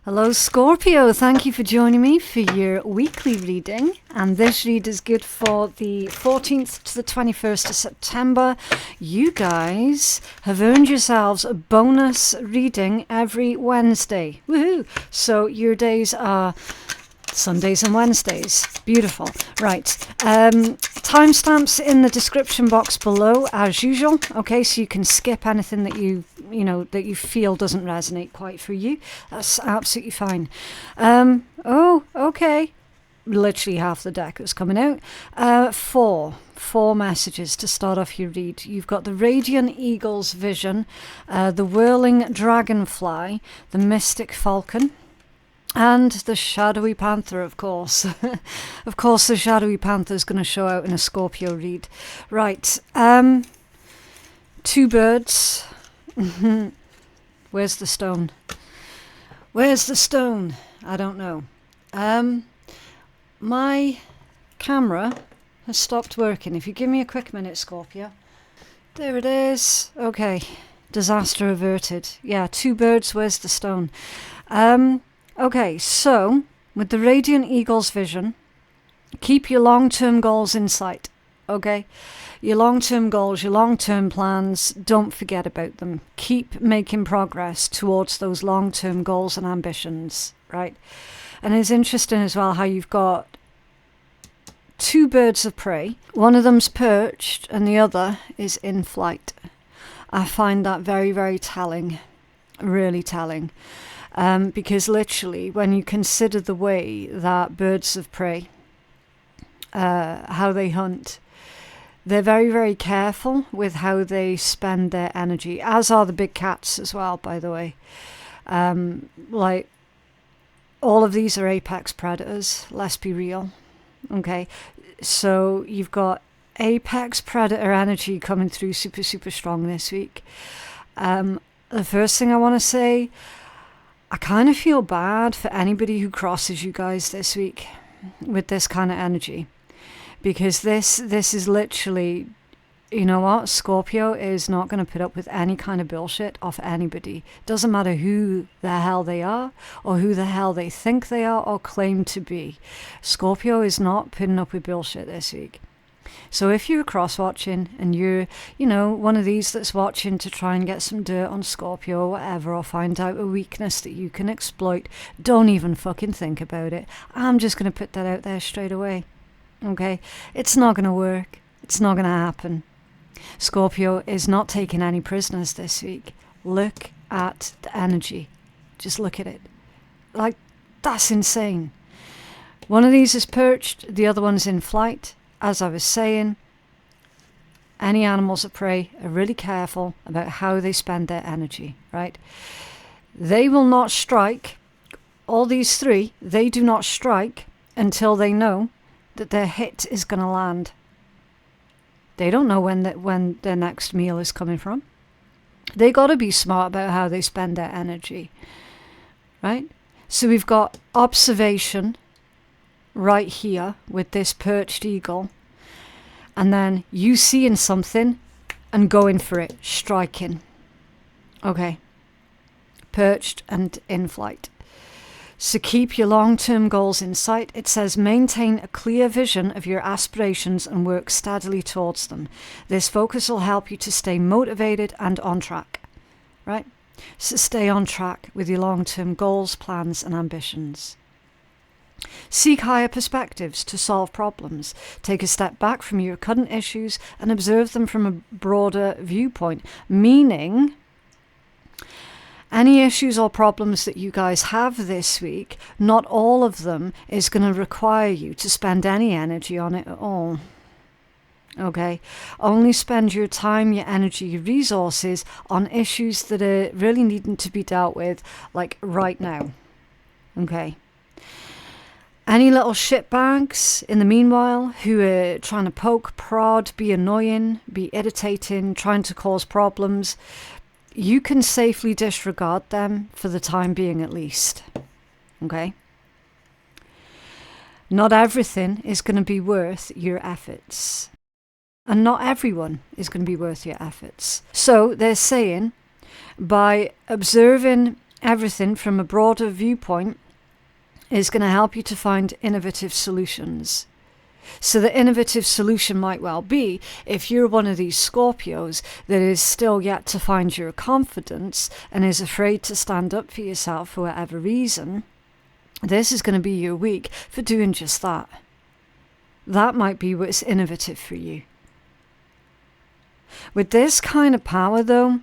Hello Scorpio, thank you for joining me for your weekly reading, and this read is good for the 14th to the 21st of September. You guys have earned yourselves a bonus reading every Wednesday. Woohoo! So your days are Sundays and Wednesdays. Beautiful. Right. Timestamps in the description box below as usual. Okay, so you can skip anything that you feel doesn't resonate quite for you. That's absolutely fine. Okay. Literally half the deck is coming out. Four messages to start off your read. You've got the Radiant Eagle's Vision, the Whirling Dragonfly, the Mystic Falcon, and the Shadowy Panther, of course. Of course, the Shadowy Panther is going to show out in a Scorpio read. Right. Two birds. Where's the stone? Where's the stone? I don't know. My camera has stopped working. If you give me a quick minute, Scorpio. There it is. Okay. Disaster averted. Yeah, two birds. Where's the stone? Okay, so with the Radiant Eagle's Vision, keep your long-term goals in sight, okay? Your long-term goals, your long-term plans, don't forget about them. Keep making progress towards those long-term goals and ambitions, right? And it's interesting as well how you've got two birds of prey. One of them's perched and the other is in flight. I find that very, very telling, really telling. Because literally, when you consider the way that birds of prey, how they hunt, they're very, very careful with how they spend their energy, as are the big cats as well, by the way. Like, all of these are apex predators, let's be real, okay? So you've got apex predator energy coming through super, super strong this week. The first thing I want to say, I kind of feel bad for anybody who crosses you guys this week with this kind of energy, because this is literally, you know what, Scorpio is not going to put up with any kind of bullshit off anybody. Doesn't matter who the hell they are or who the hell they think they are or claim to be. Scorpio is not putting up with bullshit this week. So if you're cross-watching and you're, one of these that's watching to try and get some dirt on Scorpio or whatever, or find out a weakness that you can exploit, don't even fucking think about it. I'm just going to put that out there straight away. Okay? It's not going to work. It's not going to happen. Scorpio is not taking any prisoners this week. Look at the energy. Just look at it. Like, that's insane. One of these is perched, the other one's in flight. As I was saying, any animals of prey are really careful about how they spend their energy, right? They will not strike, all these three, they do not strike until they know that their hit is going to land. They don't know when their next meal is coming from. They got to be smart about how they spend their energy, right? So we've got observation right here with this perched eagle, and then you seeing something and going for it, striking. Okay, perched and in flight. So keep your long-term goals in sight. It says maintain a clear vision of your aspirations and work steadily towards them. This focus will help you to stay motivated and on track, right? So stay on track with your long-term goals, plans and ambitions. Seek higher perspectives to solve problems. Take a step back from your current issues and observe them from a broader viewpoint, meaning any issues or problems that you guys have this week, not all of them is going to require you to spend any energy on it at all. Okay? Only spend your time, your energy, your resources on issues that are really needing to be dealt with, like right now. Okay? Any little shitbags in the meanwhile who are trying to poke, prod, be annoying, be irritating, trying to cause problems, you can safely disregard them for the time being at least. Okay? Not everything is going to be worth your efforts. And not everyone is going to be worth your efforts. So they're saying, by observing everything from a broader viewpoint is going to help you to find innovative solutions. So the innovative solution might well be, if you're one of these Scorpios that is still yet to find your confidence and is afraid to stand up for yourself for whatever reason, this is going to be your week for doing just that. That might be what's innovative for you. With this kind of power though,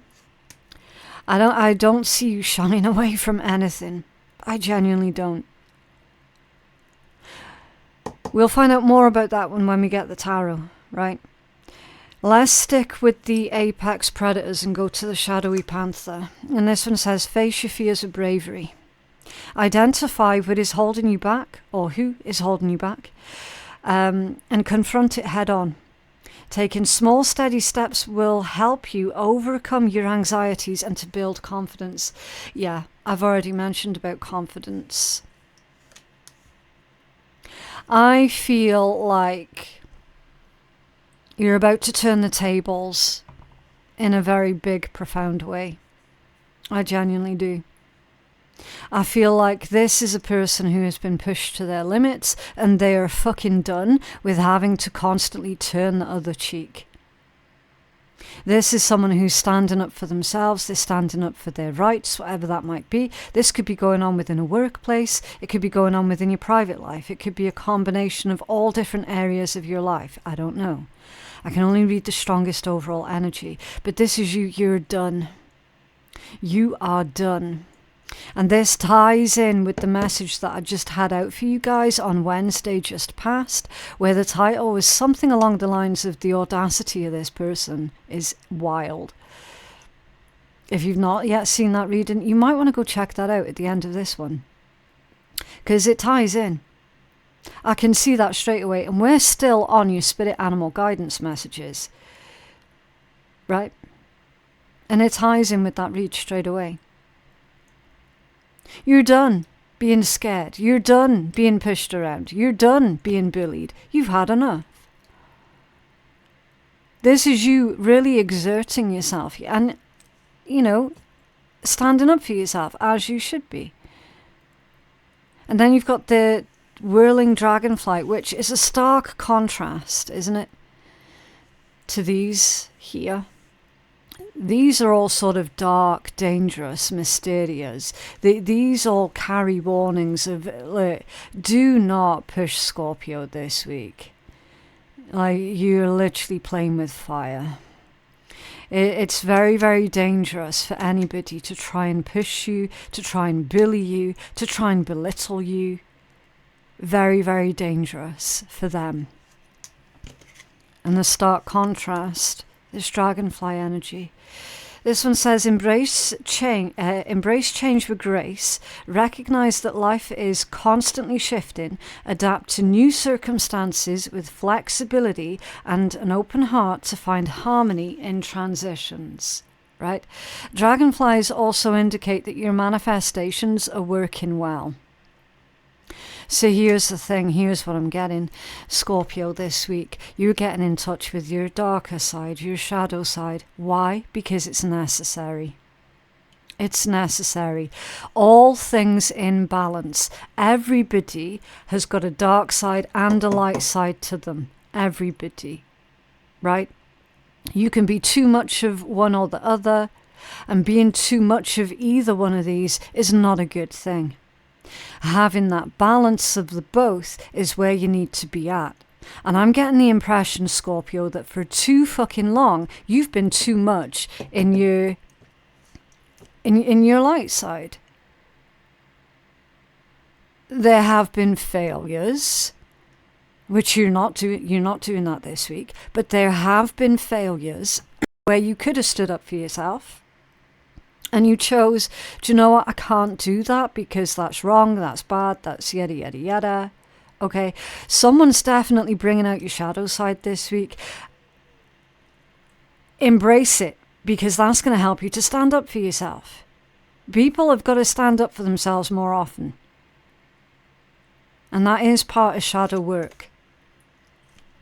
I don't see you shying away from anything. I genuinely don't. We'll find out more about that one when we get the tarot, right? Let's stick with the apex predators and go to the shadowy panther. And this one says, face your fears with bravery. Identify what is holding you back, or who is holding you back, and confront it head on. Taking small, steady steps will help you overcome your anxieties and to build confidence. Yeah, I've already mentioned about confidence. I feel like you're about to turn the tables in a very big, profound way. I genuinely do. I feel like this is a person who has been pushed to their limits and they are fucking done with having to constantly turn the other cheek. This is someone who's standing up for themselves, they're standing up for their rights, whatever that might be. This could be going on within a workplace, it could be going on within your private life, it could be a combination of all different areas of your life. I don't know. I can only read the strongest overall energy. But this is you, you're done. You are done. And this ties in with the message that I just had out for you guys on Wednesday just past, where the title was something along the lines of the audacity of this person is wild. If you've not yet seen that reading, you might want to go check that out at the end of this one, because it ties in. I can see that straight away, and we're still on your spirit animal guidance messages, right? And it ties in with that read straight away. You're done being scared. You're done being pushed around. You're done being bullied. You've had enough. This is you really exerting yourself and, you know, standing up for yourself as you should be. And then you've got the whirling dragonfly, which is a stark contrast, isn't it, to these here. These are all sort of dark, dangerous, mysterious. These all carry warnings of, look, do not push Scorpio this week. Like, you're literally playing with fire. It's very, very dangerous for anybody to try and push you, to try and bully you, to try and belittle you. Very, very dangerous for them. And the stark contrast, this dragonfly energy. This one says, embrace change with grace. Recognize that life is constantly shifting. Adapt to new circumstances with flexibility and an open heart to find harmony in transitions. Right? Dragonflies also indicate that your manifestations are working well. So here's the thing, here's what I'm getting, Scorpio, this week. You're getting in touch with your darker side, your shadow side. Why? Because it's necessary. It's necessary. All things in balance. Everybody has got a dark side and a light side to them. Everybody. Right? You can be too much of one or the other, and being too much of either one of these is not a good thing. Having that balance of the both is where you need to be at. And I'm getting the impression, Scorpio, that for too fucking long, you've been too much in your light side. There have been failures, which you're not doing that this week, but there have been failures where you could have stood up for yourself. And you chose, do you know what, I can't do that because that's wrong, that's bad, that's yada, yada, yada. Okay, someone's definitely bringing out your shadow side this week. Embrace it, because that's going to help you to stand up for yourself. People have got to stand up for themselves more often. And that is part of shadow work.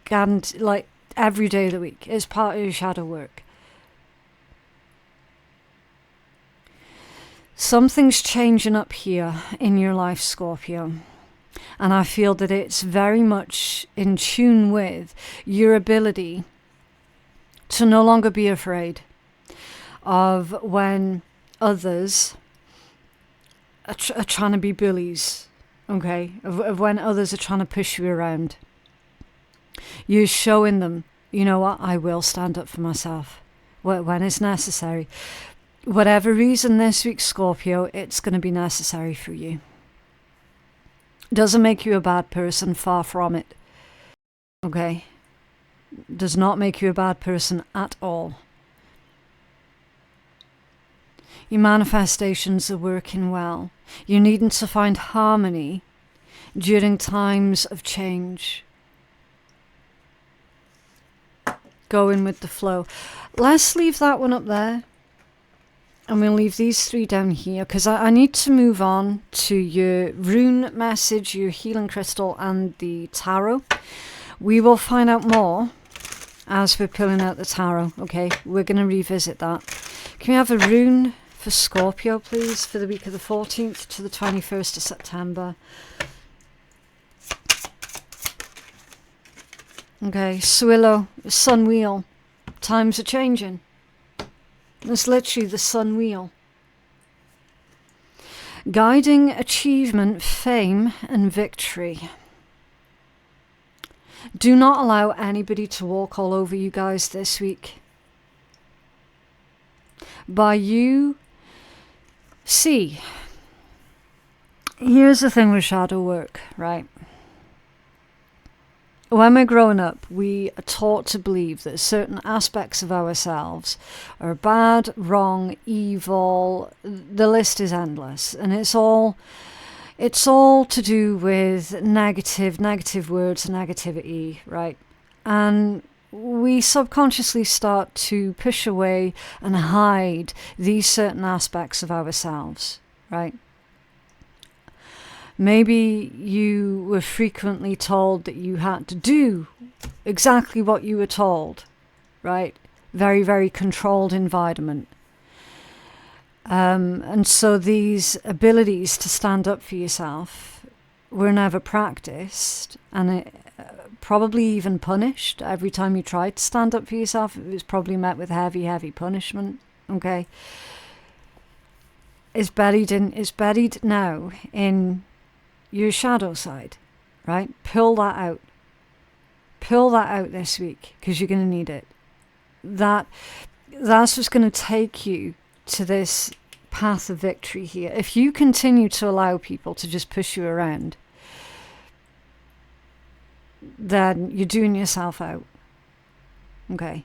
And like every day of the week is part of your shadow work. Something's changing up here in your life, Scorpio. And I feel that it's very much in tune with your ability to no longer be afraid of when others are trying to be bullies, okay? Of when others are trying to push you around. You're showing them, you know what, I will stand up for myself when it's necessary. Whatever reason this week, Scorpio, it's going to be necessary for you. Doesn't make you a bad person, far from it. Okay? Does not make you a bad person at all. Your manifestations are working well. You're needing to find harmony during times of change. Going with the flow. Let's leave that one up there. And we'll leave these three down here because I need to move on to your rune message, your healing crystal, and the tarot. We will find out more as we're pulling out the tarot. Okay, we're going to revisit that. Can we have a rune for Scorpio, please, for the week of the 14th to the 21st of September? Okay, Swillow, sun wheel. Times are changing. It's literally the sun wheel. Guiding achievement, fame, and victory. Do not allow anybody to walk all over you guys this week. By you, see, here's the thing with shadow work, right? When we're growing up, we are taught to believe that certain aspects of ourselves are bad, wrong, evil. The list is endless, and it's all to do with negative words, negativity, right? And we subconsciously start to push away and hide these certain aspects of ourselves, right? Maybe you were frequently told that you had to do exactly what you were told, right? Very, very controlled environment. And so these abilities to stand up for yourself were never practiced, and probably even punished. Every time you tried to stand up for yourself, it was probably met with heavy, heavy punishment, okay? It's buried now in your shadow side, right? Pull that out. Pull that out this week because you're going to need it. That's what's going to take you to this path of victory here. If you continue to allow people to just push you around, then you're doing yourself out. Okay?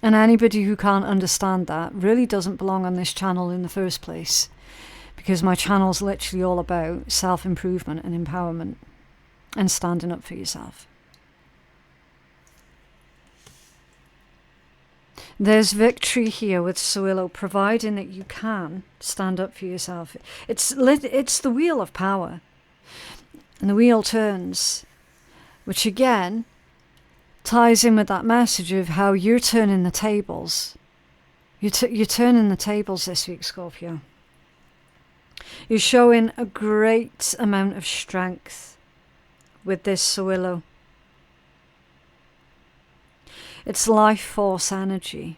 And anybody who can't understand that really doesn't belong on this channel in the first place. Because my channel's literally all about self-improvement and empowerment and standing up for yourself. There's victory here with Swillow, providing that you can stand up for yourself. It's the wheel of power. And the wheel turns, which again ties in with that message of how you're turning the tables. You're turning the tables this week, Scorpio. You're showing a great amount of strength with this Swillow. It's life force energy.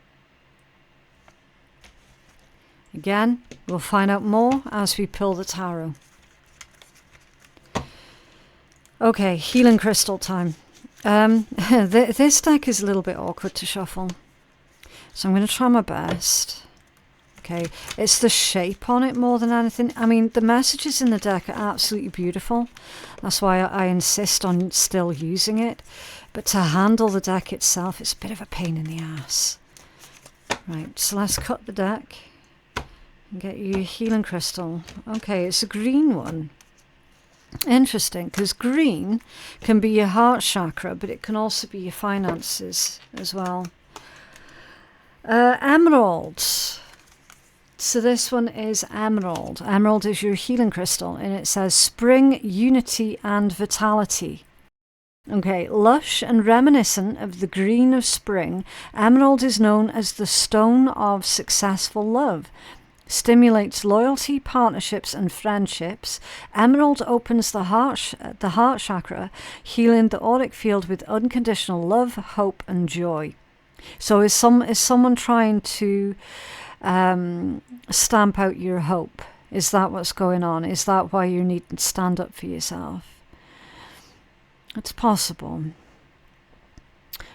Again, we'll find out more as we pull the tarot. Okay, healing crystal time. This deck is a little bit awkward to shuffle, so I'm going to try my best. Okay, it's the shape on it more than anything. I mean, the messages in the deck are absolutely beautiful. That's why I insist on still using it. But to handle the deck itself, it's a bit of a pain in the ass. Right, so let's cut the deck and get you a healing crystal. Okay, it's a green one. Interesting, because green can be your heart chakra, but it can also be your finances as well. Emeralds. So this one is emerald. Emerald is your healing crystal, and it says spring, unity, and vitality. Okay, lush and reminiscent of the green of spring, emerald is known as the stone of successful love. stimulates loyalty, partnerships, and friendships. Emerald opens the heart chakra, healing the auric field with unconditional love, hope, and joy. So is someone trying to stamp out your hope? Is that what's going on? Is that why you need to stand up for yourself? It's possible.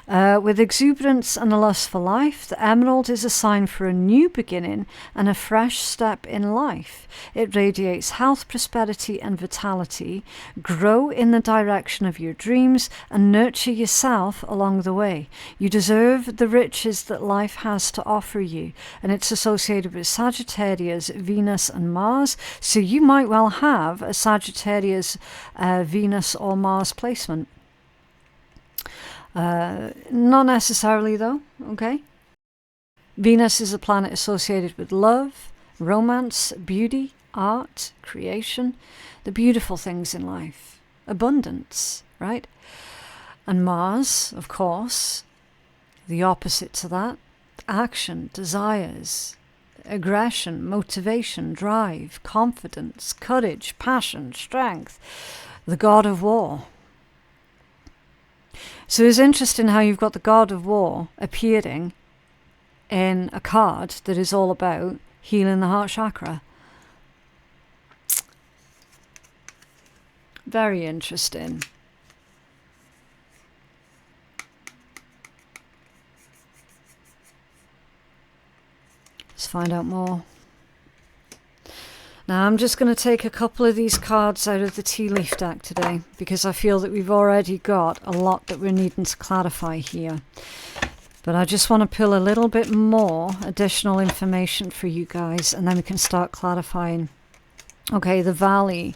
With exuberance and a lust for life, the emerald is a sign for a new beginning and a fresh step in life. It radiates health, prosperity, and vitality. Grow in the direction of your dreams and nurture yourself along the way. You deserve the riches that life has to offer you, and it's associated with Sagittarius, Venus, and Mars, so you might well have a Sagittarius, Venus, or Mars placement. Not necessarily though, okay? Venus is a planet associated with love, romance, beauty, art, creation, the beautiful things in life, abundance, right? And Mars, of course, the opposite to that, action, desires, aggression, motivation, drive, confidence, courage, passion, strength, the god of war. So it's interesting how you've got the god of war appearing in a card that is all about healing the heart chakra. Very interesting. Let's find out more. Now I'm just going to take a couple of these cards out of the tea leaf deck today because I feel that we've already got a lot that we're needing to clarify here. But I just want to pull a little bit more additional information for you guys and then we can start clarifying. Okay, the Valley.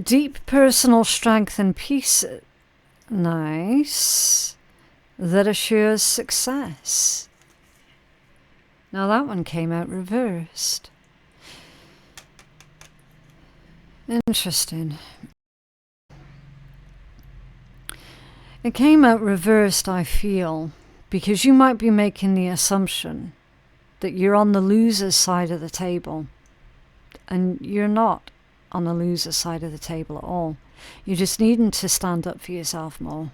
Deep personal strength and peace. Nice. That assures success. Now that one came out reversed. Interesting. It came out reversed, I feel, because you might be making the assumption that you're on the loser's side of the table. And you're not on the loser's side of the table at all. You're just needing to stand up for yourself more.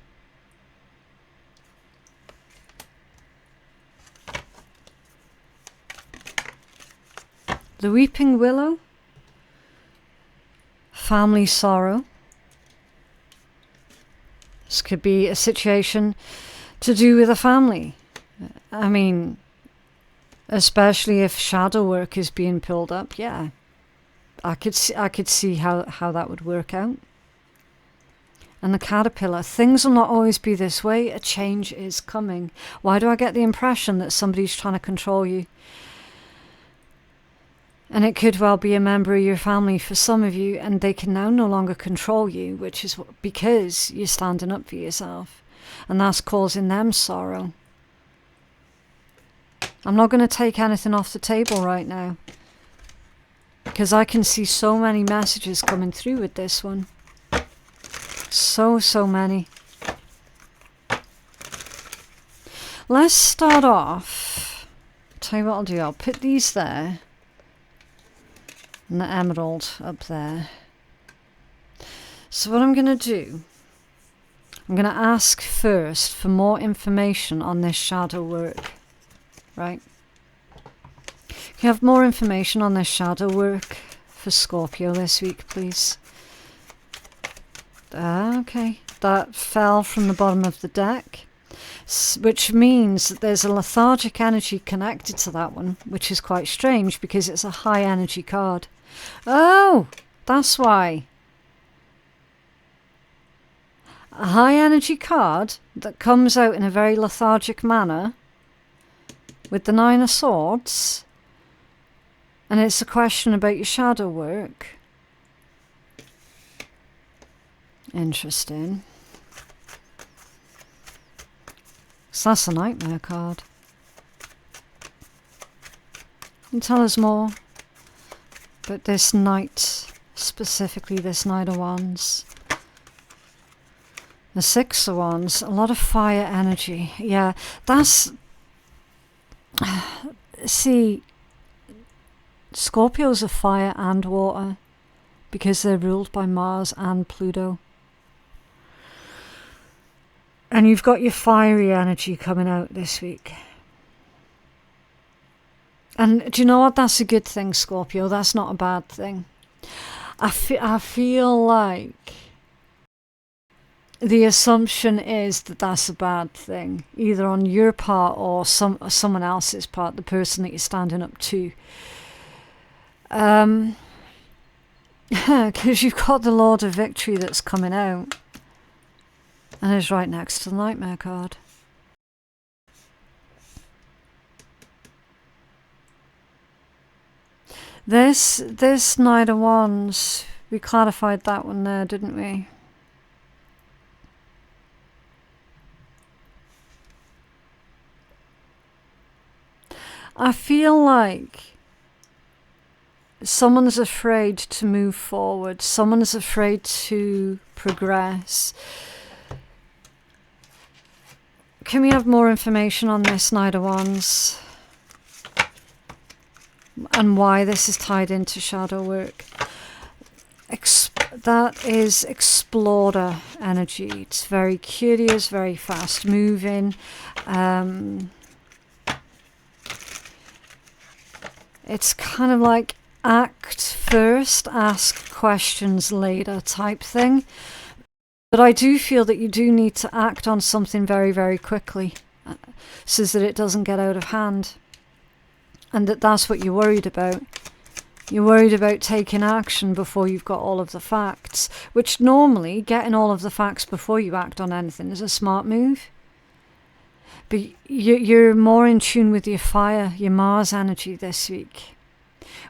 The Weeping Willow. Family sorrow. This could be a situation to do with a family. I mean, especially if shadow work is being pulled up, yeah. I could see how that would work out. And the Caterpillar, things will not always be this way. A change is coming. Why do I get the impression that somebody's trying to control you? And it could well be a member of your family for some of you, and they can now no longer control you, which is because you're standing up for yourself. And that's causing them sorrow. I'm not going to take anything off the table right now, because I can see so many messages coming through with this one. So many. Let's start off. Tell you what I'll do. I'll put these there. And the emerald up there. So what I'm going to do, I'm going to ask first for more information on this shadow work. Right? Can you have more information on this shadow work for Scorpio this week, please? Okay. That fell from the bottom of the deck, which means that there's a lethargic energy connected to that one, which is quite strange because it's a high energy card. Oh, that's why. A high energy card that comes out in a very lethargic manner with the Nine of Swords, and it's a question about your shadow work. Interesting. So that's a nightmare card. Can you tell us more about this knight, specifically this Knight of Wands? The Six of Wands, a lot of fire energy. Yeah, that's... See, Scorpios are fire and water because they're ruled by Mars and Pluto. And you've got your fiery energy coming out this week. And do you know what? That's a good thing, Scorpio. That's not a bad thing. I feel like the assumption is that that's a bad thing, either on your part or someone else's part, the person that you're standing up to. Because you've got the Lord of Victory that's coming out. And it's right next to the Nightmare card. This Knight of Wands, we clarified that one there, didn't we? I feel like someone's afraid to move forward. Someone's afraid to progress. Can we have more information on this Knight of Wands? And why this is tied into shadow work. That is explorer energy. It's very curious, very fast moving. It's kind of like act first, ask questions later type thing. But I do feel that you do need to act on something very, very quickly so that it doesn't get out of hand. And that's what you're worried about. You're worried about taking action before you've got all of the facts, which normally getting all of the facts before you act on anything is a smart move. But you're more in tune with your fire, your Mars energy this week,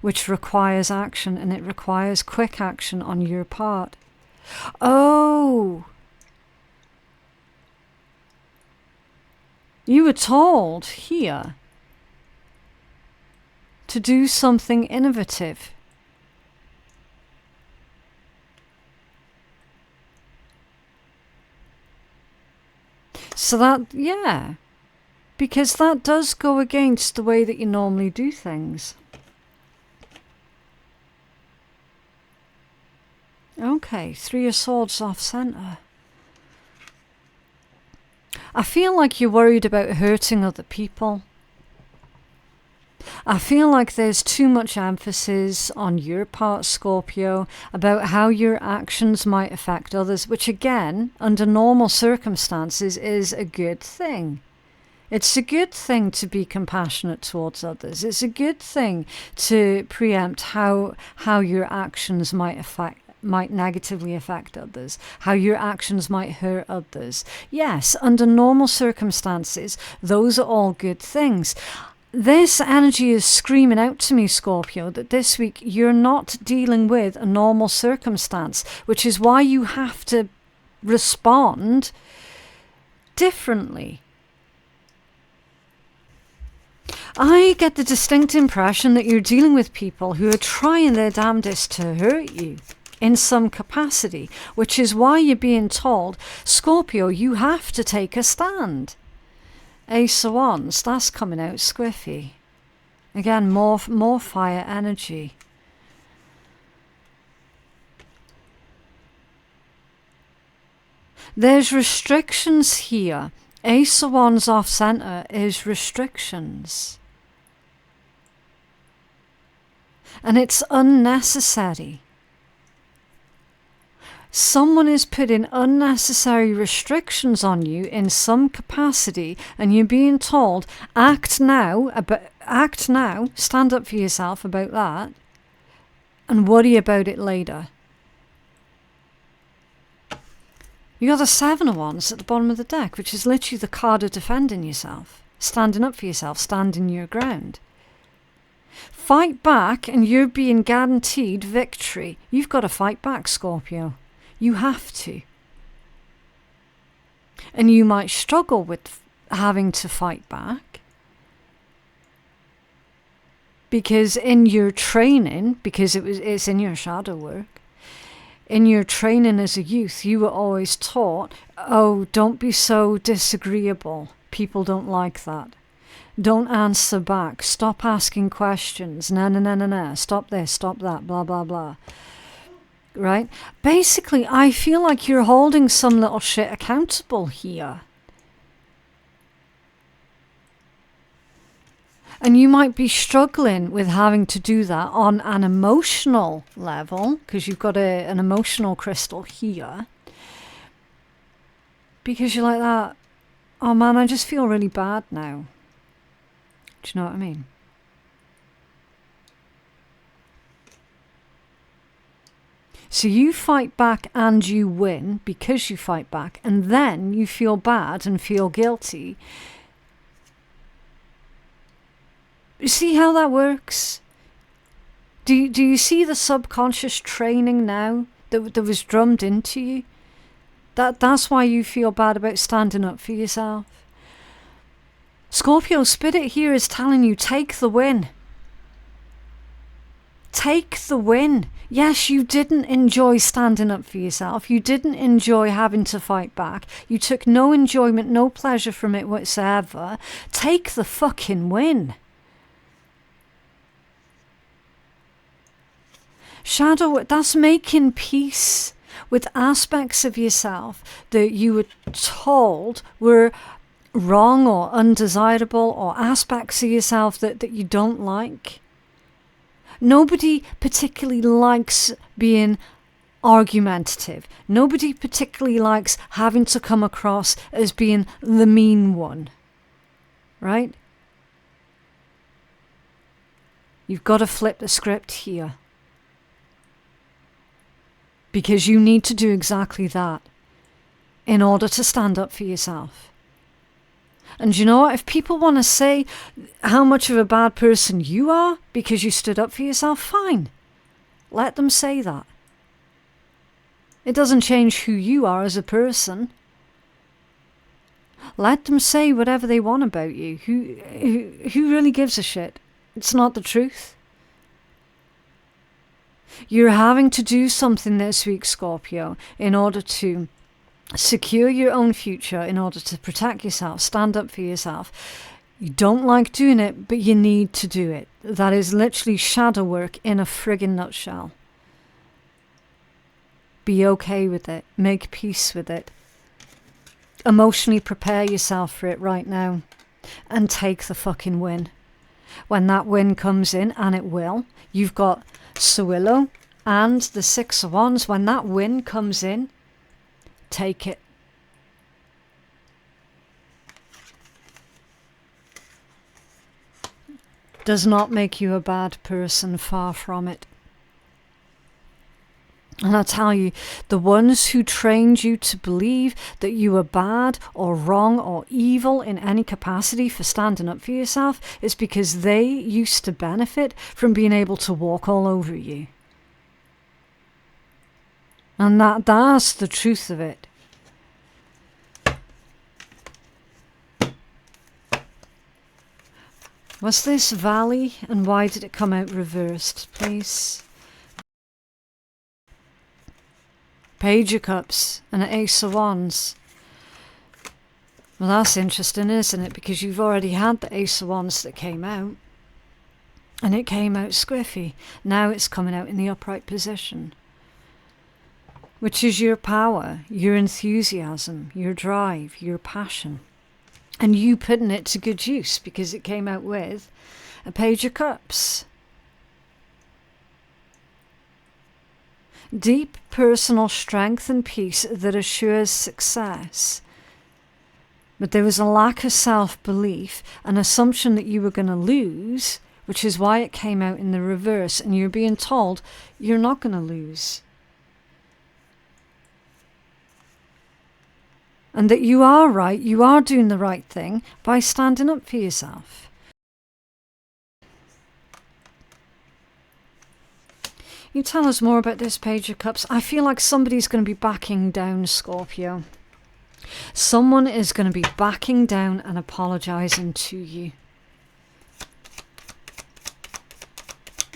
which requires action, and it requires quick action on your part. Oh! You were told here to do something innovative. So that, yeah, because that does go against the way that you normally do things. Okay, 3 of Swords off center. I feel like you're worried about hurting other people. I feel like there's too much emphasis on your part, Scorpio, about how your actions might affect others, which again, under normal circumstances, is a good thing. It's a good thing to be compassionate towards others. It's a good thing to preempt how your actions might negatively affect others, how your actions might hurt others. Yes, under normal circumstances, those are all good things. This energy is screaming out to me, Scorpio, that this week you're not dealing with a normal circumstance, which is why you have to respond differently. I get the distinct impression that you're dealing with people who are trying their damnedest to hurt you in some capacity, which is why you're being told, Scorpio, you have to take a stand. Ace of Wands, that's coming out squiffy. Again, more fire energy. There's restrictions here. Ace of Wands off center is restrictions. And it's unnecessary. Someone is putting unnecessary restrictions on you in some capacity, and you're being told, act now, stand up for yourself about that, and worry about it later. You got the 7 of Wands at the bottom of the deck, which is literally the card of defending yourself, standing up for yourself, standing your ground. Fight back, and you're being guaranteed victory. You've got to fight back, Scorpio. You have to. And you might struggle with having to fight back. Because in your training, because it's in your shadow work, in your training as a youth, you were always taught, oh, don't be so disagreeable. People don't like that. Don't answer back. Stop asking questions. No. Stop this, stop that, blah, blah, blah. Right? Basically, I feel like you're holding some little shit accountable here. And you might be struggling with having to do that on an emotional level, because you've got an emotional crystal here. Because you're like that, oh man, I just feel really bad now. Do you know what I mean? So you fight back and you win because you fight back, and then you feel bad and feel guilty. See how that works? Do you see the subconscious training now that was drummed into you? That's why you feel bad about standing up for yourself. Scorpio, Spirit here is telling you, take the win. Take the win. Yes, you didn't enjoy standing up for yourself. You didn't enjoy having to fight back. You took no enjoyment, no pleasure from it whatsoever. Take the fucking win. Shadow work, that's making peace with aspects of yourself that you were told were wrong or undesirable, or aspects of yourself that you don't like. Nobody particularly likes being argumentative. Nobody particularly likes having to come across as being the mean one. Right? You've got to flip the script here. Because you need to do exactly that in order to stand up for yourself. And you know what? If people want to say how much of a bad person you are because you stood up for yourself, fine. Let them say that. It doesn't change who you are as a person. Let them say whatever they want about you. Who really gives a shit? It's not the truth. You're having to do something this week, Scorpio, in order to secure your own future, in order to protect yourself, stand up for yourself. You don't like doing it, but you need to do it. That is literally shadow work in a friggin' nutshell. Be okay with it. Make peace with it. Emotionally prepare yourself for it right now. And take the fucking win. When that win comes in, and it will, you've got Sewillow and the Six of Wands. When that win comes in, take it. Does not make you a bad person, far from it. And I tell you, the ones who trained you to believe that you were bad or wrong or evil in any capacity for standing up for yourself is because they used to benefit from being able to walk all over you. And that's the truth of it. What's this valley, and why did it come out reversed, please? Page of Cups and an Ace of Wands. Well, that's interesting, isn't it? Because you've already had the Ace of Wands that came out. And it came out squiffy. Now it's coming out in the upright position. Which is your power, your enthusiasm, your drive, your passion. And you putting it to good use because it came out with a Page of Cups. Deep personal strength and peace that assures success. But there was a lack of self-belief, an assumption that you were going to lose, which is why it came out in the reverse, and you're being told you're not going to lose. And that you are right, you are doing the right thing by standing up for yourself. You tell us more about this Page of Cups. I feel like somebody's going to be backing down, Scorpio. Someone is going to be backing down and apologising to you.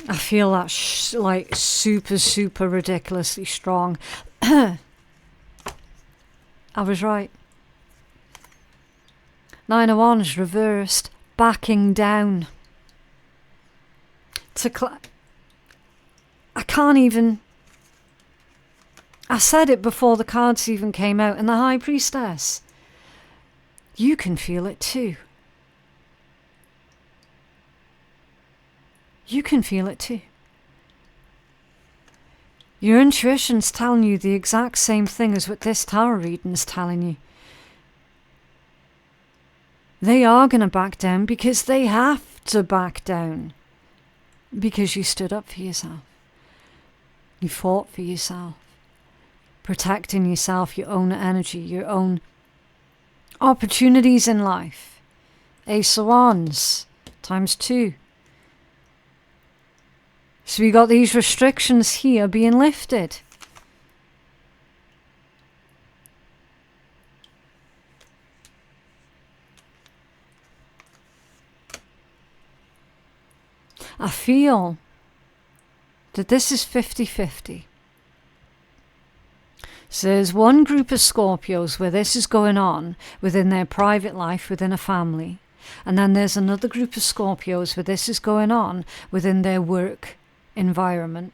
I feel that like super ridiculously strong. I was right. Nine of Wands reversed. backing down. I can't even... I said it before the cards even came out, and the High Priestess. You can feel it too. You can feel it too. Your intuition's telling you the exact same thing as what this tarot reading's telling you. They are going to back down because they have to back down. Because you stood up for yourself. You fought for yourself. Protecting yourself, your own energy, your own opportunities in life. Ace of Wands, ×2. So we got these restrictions here being lifted. I feel that this is 50-50. So there's one group of Scorpios where this is going on within their private life, within a family. And then there's another group of Scorpios where this is going on within their work environment.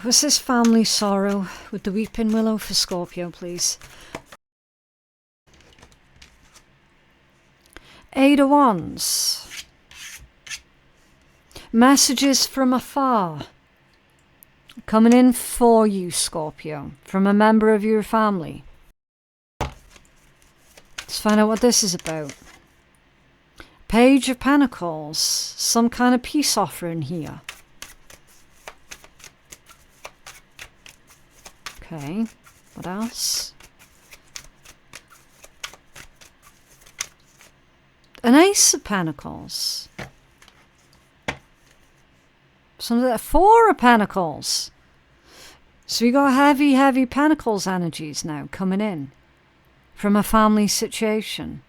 What's this family sorrow with the weeping willow for Scorpio, please? 8 of Wands. Messages from afar. Coming in for you, Scorpio, from a member of your family. Let's find out what this is about. Page of Pentacles. Some kind of peace offering here. Okay, what else? An Ace of Pentacles. Some of that 4 of Pentacles. So we got heavy Pentacles energies now coming in from a family situation.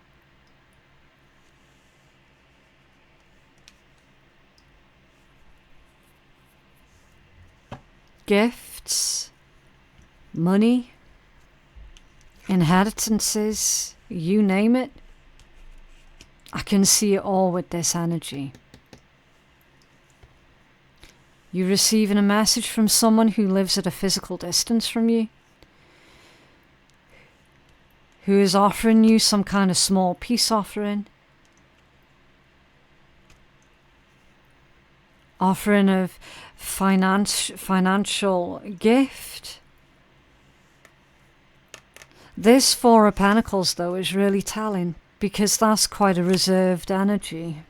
Gifts, money, inheritances, you name it. I can see it all with this energy. You're receiving a message from someone who lives at a physical distance from you, who is offering you some kind of small peace offering, offering of financial gift. This 4 of Pentacles, though, is really telling, because that's quite a reserved energy.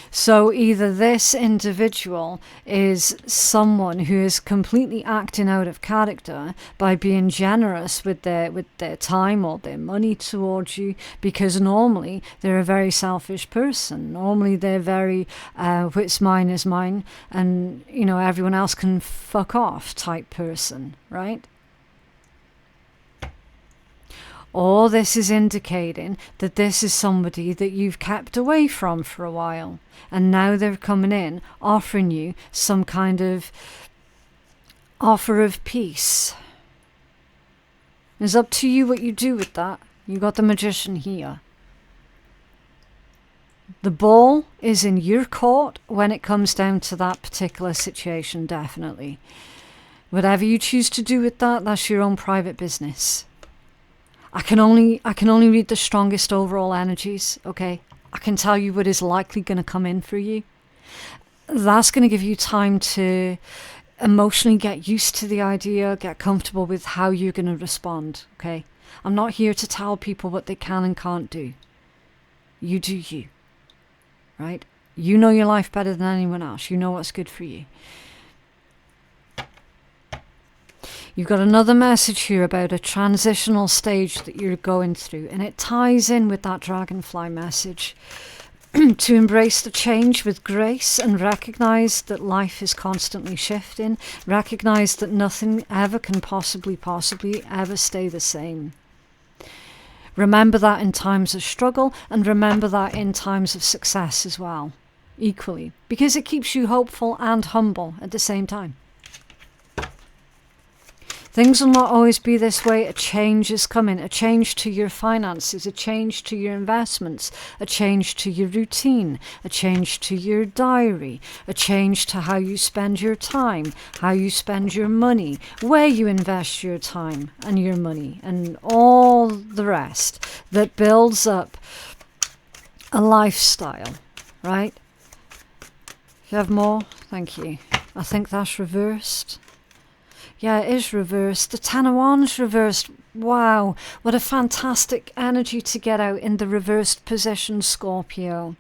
So either this individual is someone who is completely acting out of character by being generous with their time or their money towards you, because normally they're a very selfish person. Normally they're very what's mine is mine, and you know, everyone else can fuck off type person, right? Or this is indicating that this is somebody that you've kept away from for a while, and now they're coming in offering you some kind of offer of peace. It's up to you what you do with that. You got the Magician here. The ball is in your court when it comes down to that particular situation, definitely. Whatever you choose to do with that, that's your own private business. I can only read the strongest overall energies, okay? I can tell you what is likely going to come in for you. That's going to give you time to emotionally get used to the idea, get comfortable with how you're going to respond, okay? I'm not here to tell people what they can and can't do. You do you, right? You know your life better than anyone else. You know what's good for you. You've got another message here about a transitional stage that you're going through, and it ties in with that dragonfly message. To embrace the change with grace and recognize that life is constantly shifting. Recognize that nothing ever can possibly ever stay the same. Remember that in times of struggle, and remember that in times of success as well, equally, because it keeps you hopeful and humble at the same time. Things will not always be this way. A change is coming. A change to your finances, a change to your investments, a change to your routine, a change to your diary, a change to how you spend your time, how you spend your money, where you invest your time and your money, and all the rest that builds up a lifestyle, right? You have more? Thank you. I think that's reversed. Yeah, it is reversed. The Ten of Wands reversed. Wow, what a fantastic energy to get out in the reversed position, Scorpio.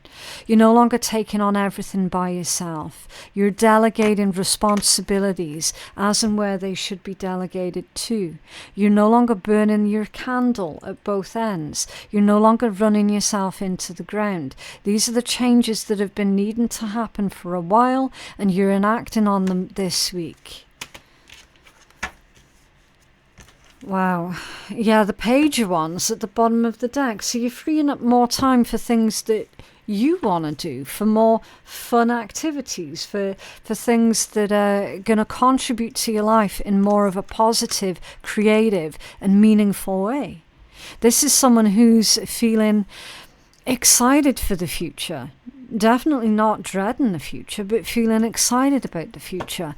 You're no longer taking on everything by yourself. You're delegating responsibilities as and where they should be delegated to. You're no longer burning your candle at both ends. You're no longer running yourself into the ground. These are the changes that have been needing to happen for a while, and you're enacting on them this week. Wow. Yeah, the Page of Wands at the bottom of the deck. So you're freeing up more time for things that you want to do, for more fun activities, for things that are going to contribute to your life in more of a positive, creative and meaningful way. This is someone who's feeling excited for the future. Definitely not dreading the future, but feeling excited about the future.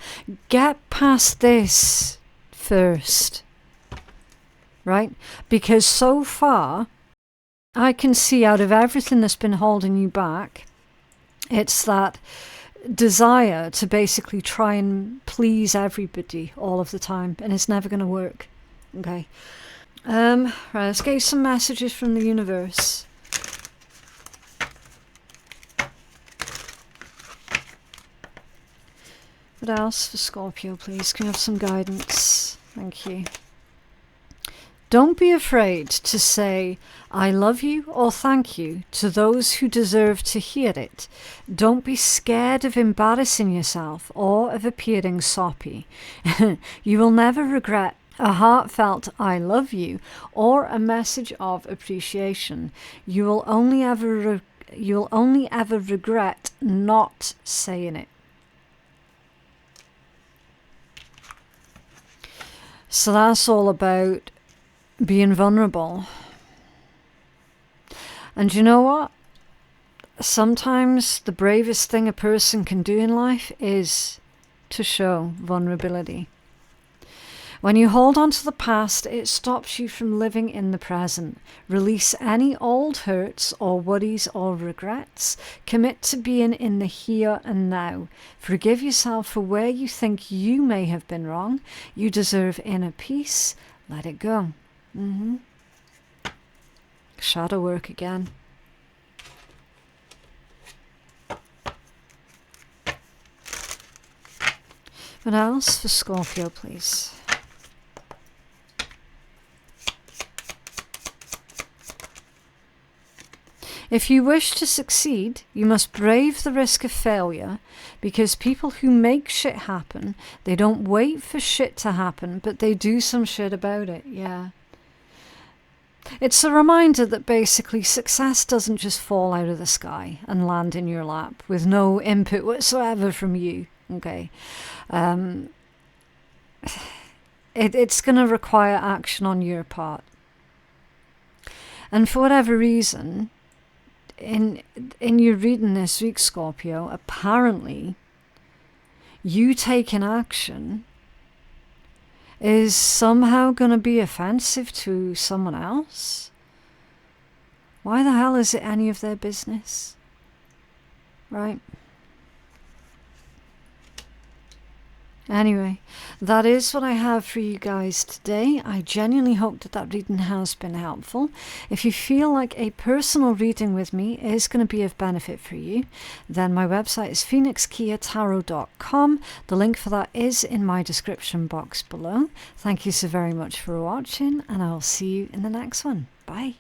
Get past this first. Right? Because so far, I can see out of everything that's been holding you back, it's that desire to basically try and please everybody all of the time, and it's never going to work. Okay. Right, let's get some messages from the universe. What else for Scorpio, please? Can we have some guidance? Thank you. Don't be afraid to say, I love you or thank you to those who deserve to hear it. Don't be scared of embarrassing yourself or of appearing soppy. You will never regret a heartfelt I love you or a message of appreciation. You will only ever regret not saying it. So that's all about being vulnerable. And you know what? Sometimes the bravest thing a person can do in life is to show vulnerability. When you hold on to the past, it stops you from living in the present. Release any old hurts or worries or regrets. Commit to being in the here and now. Forgive yourself for where you think you may have been wrong. You deserve inner peace. Let it go. Shadow work again. What else for Scorpio, please? If you wish to succeed, you must brave the risk of failure, because people who make shit happen, they don't wait for shit to happen, but they do some shit about it. Yeah. It's a reminder that basically success doesn't just fall out of the sky and land in your lap with no input whatsoever from you. Okay. It's going to require action on your part. And for whatever reason, in your reading this week, Scorpio, apparently you taking action is somehow going to be offensive to someone else. Why the hell is it any of their business? Right? Anyway, that is what I have for you guys today. I genuinely hope that reading has been helpful. If you feel like a personal reading with me is going to be of benefit for you, then my website is phoenixkeiatarot.com. The link for that is in my description box below. Thank you so very much for watching, and I'll see you in the next one. Bye.